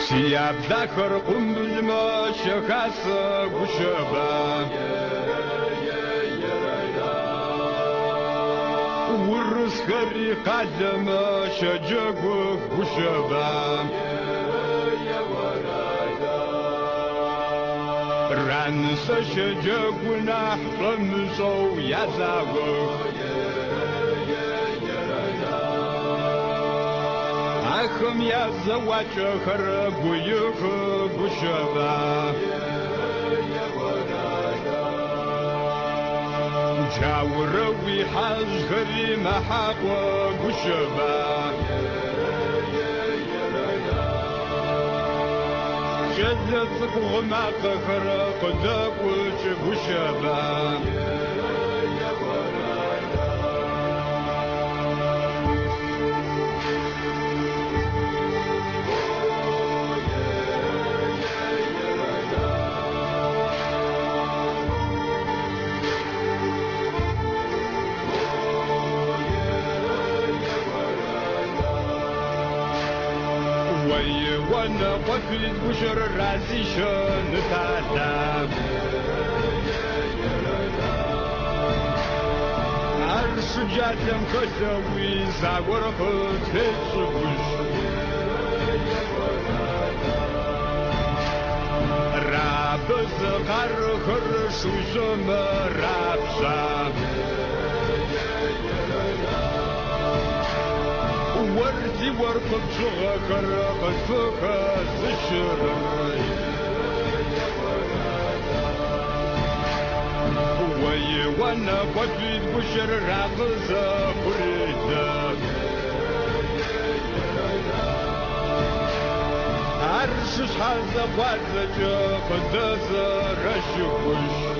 سياب ذاكر قندز ما شخص وشباب ورس خري قدم شجق وشباب رانس شجق ونحلم سو يزاوك أخم يا زواج خرب ويخب وشباب جاوروي حاج خري محق وشباب جدت غماق خرق دق وشباب وانا قفلت بشر راسي شون تعلم عرش جاتم كسوي زاور خد هتشبش راب زقر خرش وشم راب شام وردي ورقب شغكر قصفك الشرعي وي وانا قفيد بشر راقز بريدك عرشش حز قوازج قدس رشوش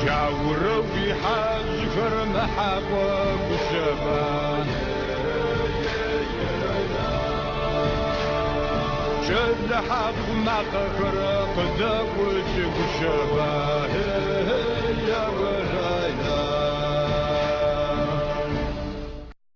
جاوروي حاج فرم حقا وشباب جد حق ما قفر قدك وشباب